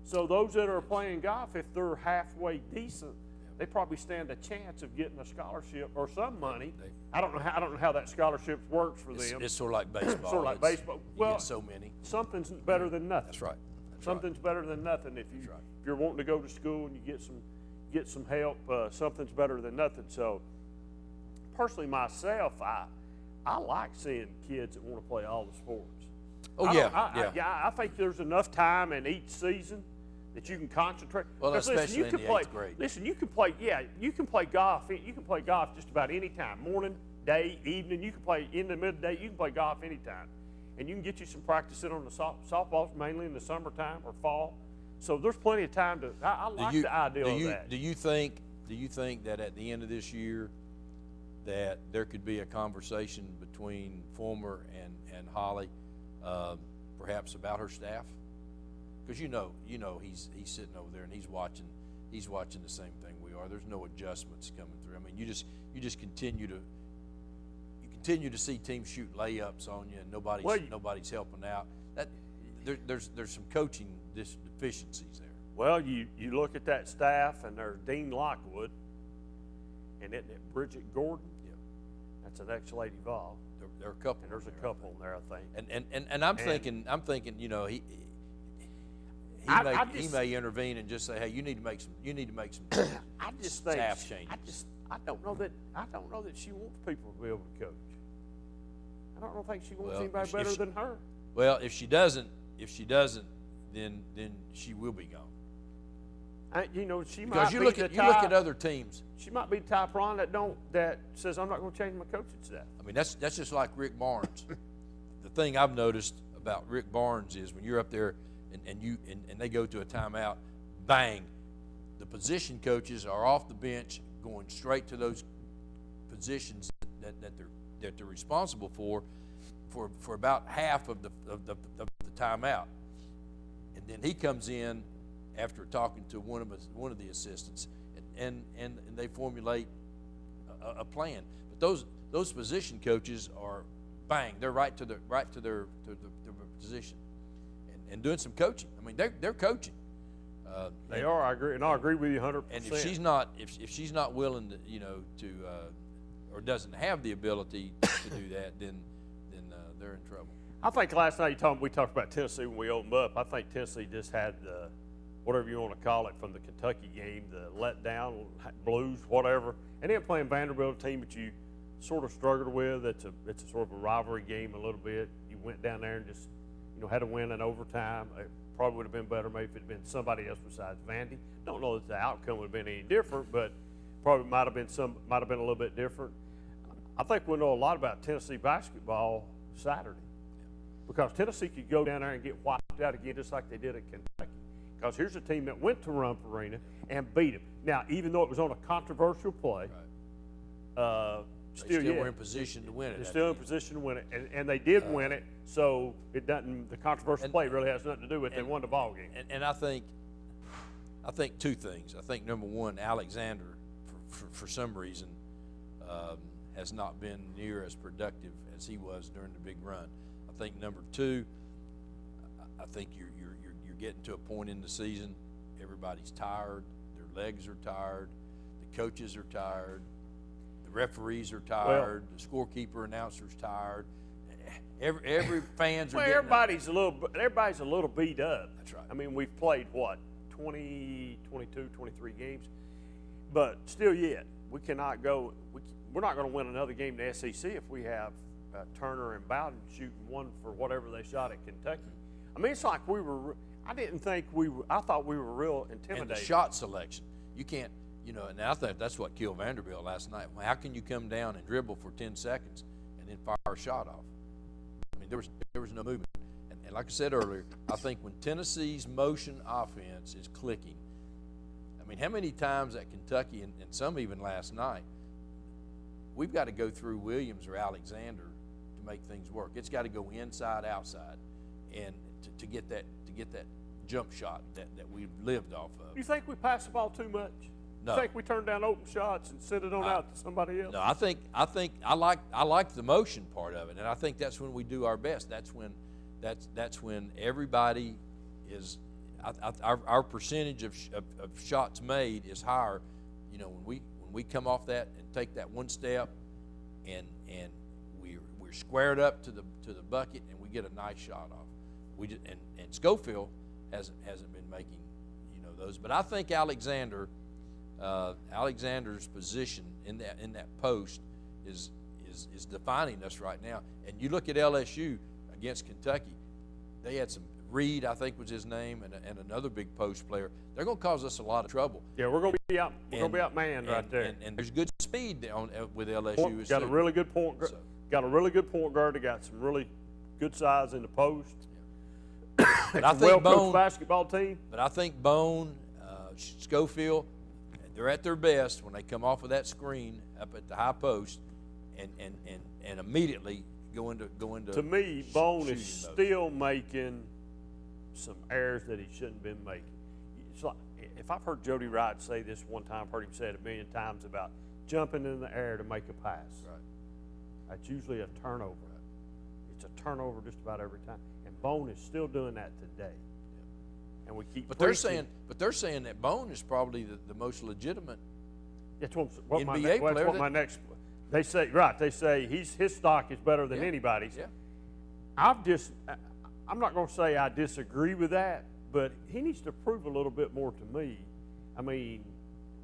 So those that are playing golf, if they're halfway decent, they probably stand a chance of getting a scholarship or some money. I don't know how that scholarship works for them. It's sort of like baseball. Sort of like It's- baseball. you Well, get so many. Something's better than nothing. That's right. Something's better than nothing. If you're wanting to go to school and you get some help, something's better than nothing. So personally, myself, I like seeing kids that want to play all the sports. Oh, I think there's enough time in each season that you can concentrate. Well, 'Cause especially listen, in the eighth grade. Listen, you can play golf. You can play golf just about any time, morning, day, evening. You can play in the midday. You can play golf anytime, and you can get you some practice in on the softballs, mainly in the summertime or fall. So there's plenty of time to. I like the idea of that. Do you think that at the end of this year that there could be a conversation between Fulmer and Holly, perhaps about her staff? Because you know he's sitting over there and he's watching the same thing we are. There's no adjustments coming through. I mean, you just continue to see teams shoot layups on you and nobody's helping out. There's some coaching deficiencies there. Well, you look at that staff, and there's Dean Lockwood, and isn't it Bridget Gordon? Yeah. That's an ex-Lady Vol. There are a couple. And there's a couple in there, I think. And I'm thinking, you know, he may intervene and just say, hey, you need to make some I just think staff changes. I don't know that she wants people to be able to coach. I don't think she wants anybody better than her. Well, if she doesn't, then she will be gone. You know, she Because might you be look the at type, other teams. She might be the type Ron that says I'm not going to change my coaching staff. I mean, that's just like Rick Barnes. The thing I've noticed about Rick Barnes is when you're up there and they go to a timeout, bang, the position coaches are off the bench going straight to those positions that they're responsible for about half of the timeout, and then he comes in after talking to one of the assistants, and they formulate a plan. But those position coaches are bang, they're right to their position, and doing some coaching. I mean, they're coaching. They are. I agree, and I agree with you 100%. And if she's not willing to or doesn't have the ability to do that, then they're in trouble. I think last night we talked about Tennessee when we opened up. I think Tennessee just had the, whatever you want to call it, from the Kentucky game, the letdown, blues, whatever. And then playing Vanderbilt, a team that you sort of struggled with. It's a sort of a rivalry game a little bit. You went down there and just had to win in overtime. It probably would have been better maybe if it had been somebody else besides Vandy. Don't know that the outcome would have been any different, but probably might have been a little bit different. I think we know a lot about Tennessee basketball Saturday, because Tennessee could go down there and get wiped out again just like they did at Kentucky. Because here's a team that went to Rupp Arena and beat them. Now, even though it was on a controversial play, still were in position to win it. They're still in position to win it, and they did win it. So it doesn't. The controversial play really has nothing to do with it. They won the ball game. And I think two things. I think number one, Alexander, for some reason, has not been near as productive as he was during the big run. I think number two, I think you're getting to a point in the season, everybody's tired, their legs are tired, the coaches are tired, the referees are tired, the scorekeeper announcer's tired. Every fans are. Well, everybody's a little beat up. That's right. I mean, we've played 20, 22, 23 games, but still yet we cannot go. We're not going to win another game in the SEC if we have Turner and Bowden shooting one for whatever they shot at Kentucky. I mean, it's like we were. I didn't think we were. I thought we were real intimidated. And the shot selection, you can't. And I think that's what killed Vanderbilt last night. How can you come down and dribble for 10 seconds and then fire a shot off? I mean, there was no movement. And like I said earlier, I think when Tennessee's motion offense is clicking, I mean, how many times at Kentucky and some even last night, we've got to go through Williams or Alexander to make things work. It's got to go inside, outside, and to get that jump shot that we've lived off of. You think we pass the ball too much? No. You think we turn down open shots and send it on out to somebody else? No, I think I like the motion part of it, and I think that's when we do our best. That's when everybody is. Our percentage of shots made is higher. When we come off that and take that one step, and we're squared up to the bucket, and we get a nice shot off. And Schofield hasn't been making those, but I think Alexander's position in that post is defining us right now. And you look at LSU against Kentucky, they had some. Reed, I think was his name, and another big post player. They're going to cause us a lot of trouble. Yeah, we're going to be out. We're going to be outmanned right there. And there's good speed with LSU. Got a really good point. Got a really good point guard. They got some really good size in the post. But I think well-coached basketball team. But I think Bone, Schofield, they're at their best when they come off of that screen up at the high post, and immediately go into. To me, Bone is still making some errors that he shouldn't have been making. It's like, if I've heard Jody Wright say this one time, I've heard him say it a million times about jumping in the air to make a pass. Right. That's usually a turnover. Right. It's a turnover just about every time. And Bone is still doing that today. and we keep. But they're saying that Bone is probably the most legitimate. That's what NBA player. They say, right? They say his stock is better than anybody's. Yeah. I'm not going to say I disagree with that, but he needs to prove a little bit more to me. I mean,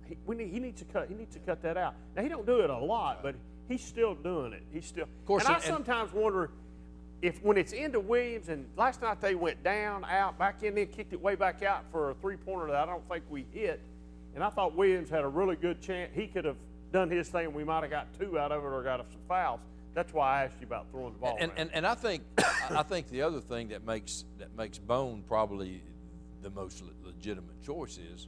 he needs to cut that out. Now he don't do it a lot, but he's still doing it. He's still. Of course, and I sometimes wonder if when it's into Williams, and last night they went down, out, back in, then kicked it way back out for a three-pointer that I don't think we hit. And I thought Williams had a really good chance. He could have done his thing. We might have got 2 out of it or got some fouls. That's why I asked you about throwing the ball. And I think the other thing that makes Bone probably the most legitimate choice is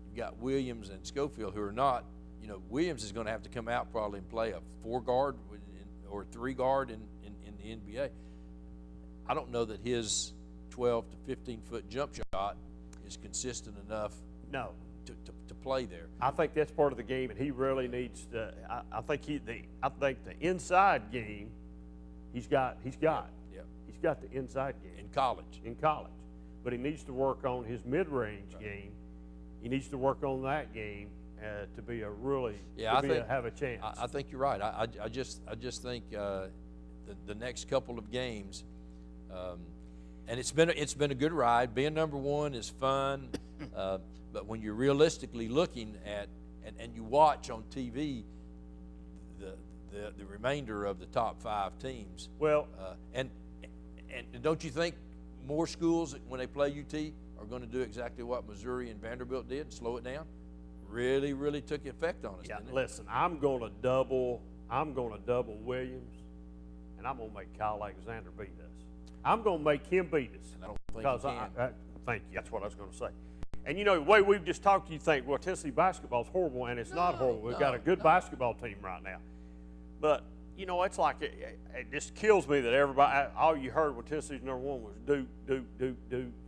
you've got Williams and Schofield who are not. You know, Williams is going to have to come out probably and play a 4 guard or 3 guard in the NBA. I don't know that his 12 to 15 foot jump shot is consistent enough. No. To play there. I think that's part of the game, and he really needs to. I think the inside game, he's got. Yeah. He's got the inside game in college, but he needs to work on his mid-range game. He needs to work on that game to be have a chance. I think you're right. I just think the next couple of games, and it's been a good ride. Being number 1 is fun. But when you're realistically looking at and you watch on TV the remainder of the top 5 teams, well, and don't you think more schools when they play UT are going to do exactly what Missouri and Vanderbilt did and slow it down? Really took effect on us. Yeah, didn't it? Listen, I'm going to double Williams, and I'm going to make Kyle Alexander beat us. I'm going to make him beat us. And I don't think he can. Thank you. That's what I was going to say. And, you know, the way we've just talked, you think, well, Tennessee basketball is horrible, and it's not horrible. We've got a good basketball team right now. But, you know, it's like it just kills me that everybody, all you heard when Tennessee's number 1 was Duke.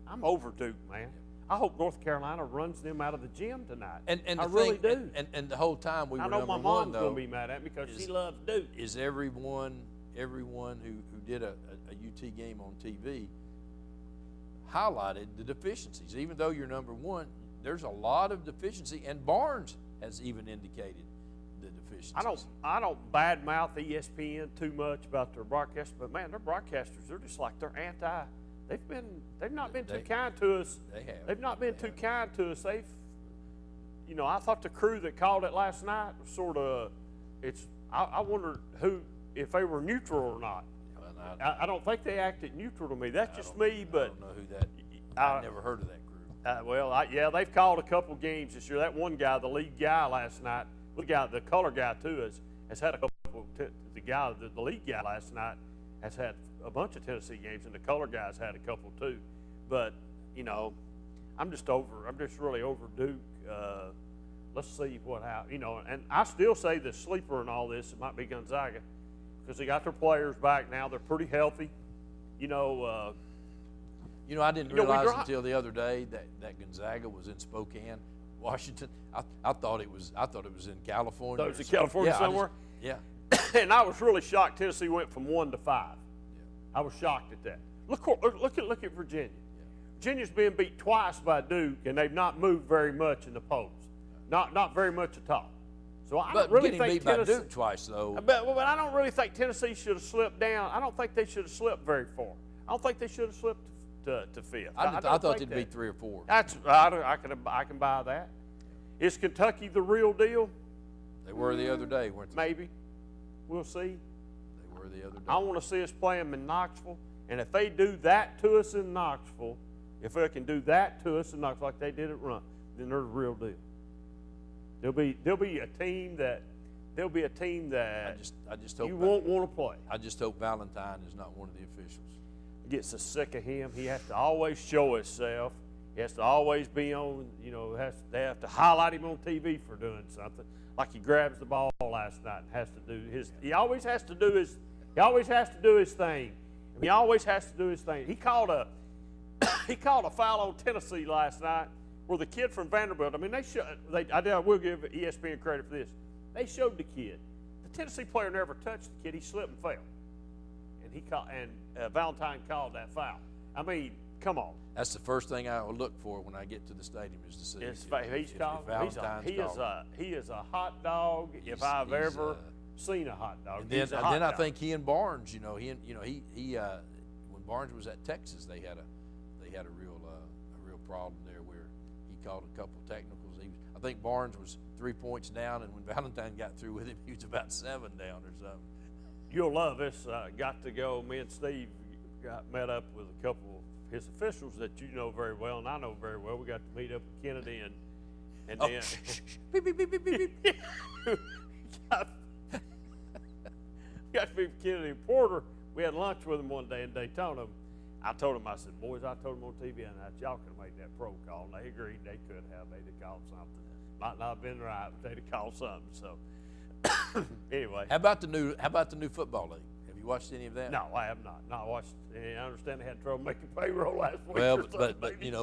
I'm over Duke, man. I hope North Carolina runs them out of the gym tonight. And I really do. And the whole time we were number 1, though. I know my mom's going to be mad at me because she loves Duke. Is everyone who did a UT game on TV highlighted the deficiencies. Even though you're number 1, there's a lot of deficiency, and Barnes has even indicated the deficiencies. I don't badmouth ESPN too much about their broadcasters, but man, their broadcasters, they're just like they're anti. They've not been too kind to us. They have. They've not been too kind to us. You know, I thought the crew that called it last night was sort of. I wondered if they were neutral or not. I don't think they acted neutral to me. That's just me, but I don't know who that. I've never heard of that group. They've called a couple games this year. That one guy, the lead guy last night, the color guy too, has had a couple. The lead guy last night has had a bunch of Tennessee games, and the color guy's had a couple too. But you know, I'm just really over Duke. Let's see and I still say the sleeper in all this, it might be Gonzaga. Because they got their players back now. They're pretty healthy. I didn't realize until the other day that Gonzaga was in Spokane, Washington. I thought it was in California. Thought it was in California somewhere? Yeah. And I was really shocked Tennessee went from 1 to 5. Yeah. I was shocked at that. Look at Virginia. Yeah. Virginia's been beat twice by Duke, and they've not moved very much in the polls. Not very much at all. So I don't really think beat by Duke twice, though. But I don't really think Tennessee should have slipped down. I don't think they should have slipped very far. I don't think they should have slipped to 5th. I thought they'd be 3 or 4. I can buy that. Is Kentucky the real deal? They were the other day, weren't they? Maybe. We'll see. They were the other day. I want to see us play them in Knoxville, and if they do that to us in Knoxville, if they can do that to us in Knoxville like they did at Run, then they're the real deal. There'll be a team that I just hope you won't want to play. I just hope Valentine is not one of the officials. Gets so sick of him. He has to always show himself. He has to always be on. They have to highlight him on TV for doing something. Like he grabs the ball last night and has to do his. He always has to do his. He always has to do his thing. He always has to do his thing. He called a foul on Tennessee last night. Where the kid from Vanderbilt, I will give ESPN credit for this. They showed the kid. The Tennessee player never touched the kid. He slipped and fell. And Valentine called that foul. I mean, come on. That's the first thing I will look for when I get to the stadium is to see He's if Valentine's called. He is a hot dog if I've ever seen a hot dog. And then, He's a hot then I dog. think he and Barnes, he when Barnes was at Texas, they had a real problem there where he called a couple technicals. I think Barnes was 3 points down, and when Valentine got through with him, he was about 7 down or something. You'll love this. Got to go. Me and Steve got met up with a couple of his officials that you know very well, and I know very well. We got to meet up with Kennedy and then beep, beep, beep, beep, beep, beep. got to meet with Kennedy and Porter. We had lunch with him one day in Daytona. I told him, I said, boys, I told them on TV and that y'all could have made that pro call. And they agreed they could have. They'd have called something. Might not have been right, but they'd have called something. So anyway. How about the new football league? Have you watched any of that? No, I have not. I watched. I understand they had trouble making payroll last week. Well, or but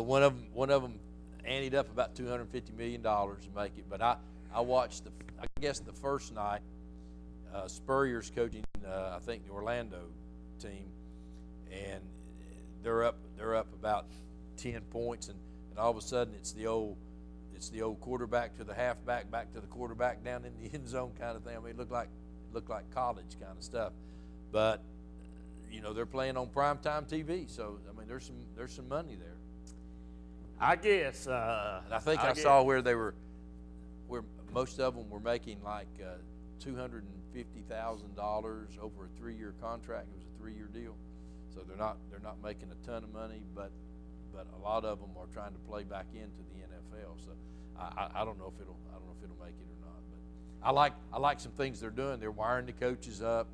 one of them anteed up about $250 million to make it. But I watched I guess the first night. Spurrier's coaching I think the Orlando team, and they're up about 10 points, and all of a sudden it's the old quarterback to the halfback, back to the quarterback, down in the end zone kind of thing. I mean, it looked like college kind of stuff, but they're playing on primetime TV, so I mean there's some money there. I guess. And I think I saw where most of them were making like $250,000 over a 3-year contract. It was a 3-year deal, so they're not making a ton of money, but a lot of them are trying to play back into the NFL. So I don't know if it'll make it or not. But I like some things they're doing. They're wiring the coaches up,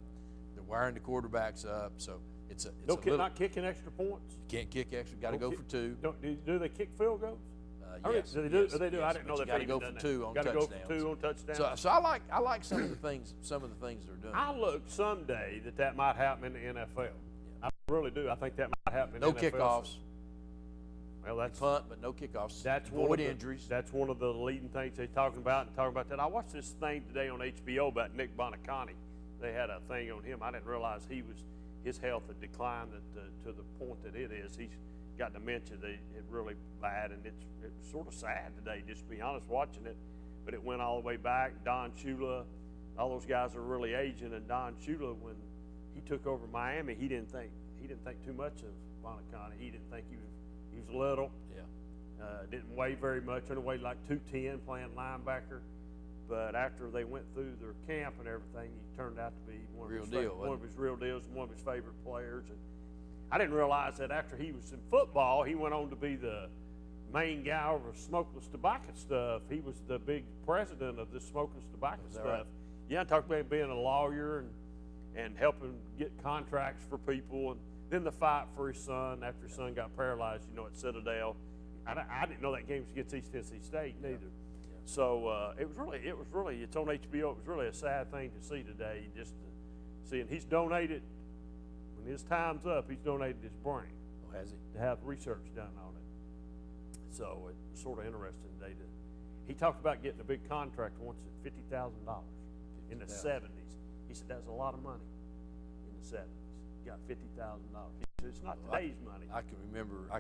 they're wiring the quarterbacks up. So it's not kicking extra points. You can't kick extra. Got to go for 2. Do they kick field goals? Yes. Do they do? Yes, I didn't know but they got to go for 2 on touchdowns. touchdowns. Got to go for 2 on touchdowns. So I like some of the things they're doing. I look someday that might happen in the NFL. Yeah. I really do. I think that might happen in the NFL. No kickoffs. Well, that's punt, but no kickoffs. That's avoid injuries. That's one of the leading things they're talking about that. I watched this thing today on HBO about Nick Bonacani. They had a thing on him. I didn't realize his health had declined to the point that it is. He's got dementia. It's really bad, and it's sort of sad today, just to be honest, watching it. But it went all the way back. Don Shula, all those guys are really aging, and Don Shula, when he took over Miami, he didn't think too much of Bonacani. He didn't think he was little. Yeah. Didn't weigh very much. Only weighed like 210 playing linebacker. But after they went through their camp and everything, he turned out to be one of his real deals and one of his favorite players. And I didn't realize that after he was in football, he went on to be the main guy over smokeless tobacco stuff. He was the big president of this smokeless tobacco stuff. Right? Yeah, I talked about being a lawyer and helping get contracts for people, and then the fight for his son after his son got paralyzed, at Citadel. I didn't know that game was against East Tennessee State neither. Yeah. So it was really, it's on HBO. It was really a sad thing to see today, just to see. And he's donated, when his time's up, he's donated his brain. Oh, has he? To have research done on it. So it's sort of interesting today. He talked about getting a big contract once at $50,000 in the 70s. He said that's a lot of money in the 70s. He got $50,000. He said it's not today's money. I can remember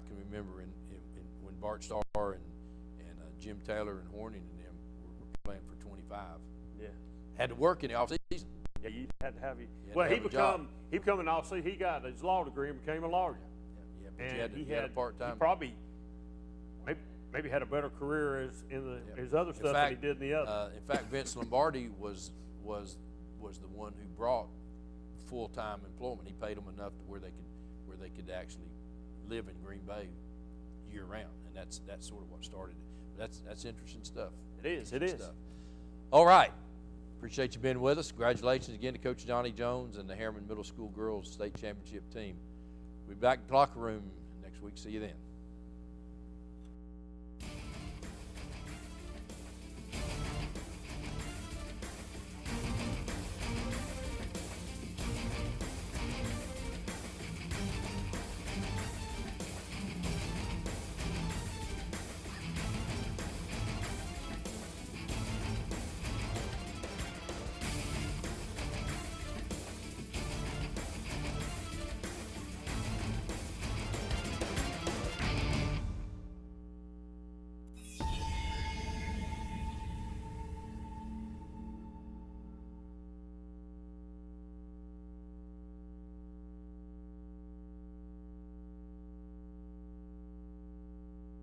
in when Bart Starr and Jim Taylor and Horning and them were playing for 25. Yeah. Had to work in the off season. Yeah, you had to have he become an off season. He got his law degree and became a lawyer. Yeah, but he had a part-time. He probably maybe had a better career his other stuff than he did in the other. In fact, Vince Lombardi was the one who brought full-time employment. He paid them enough to where they could actually live in Green Bay year-round, and that's sort of what started it. That's interesting stuff. It is. Stuff. All right. Appreciate you being with us. Congratulations again to Coach Johnny Jones and the Harriman Middle School Girls State Championship team. We'll be back in the locker room next week. See you then.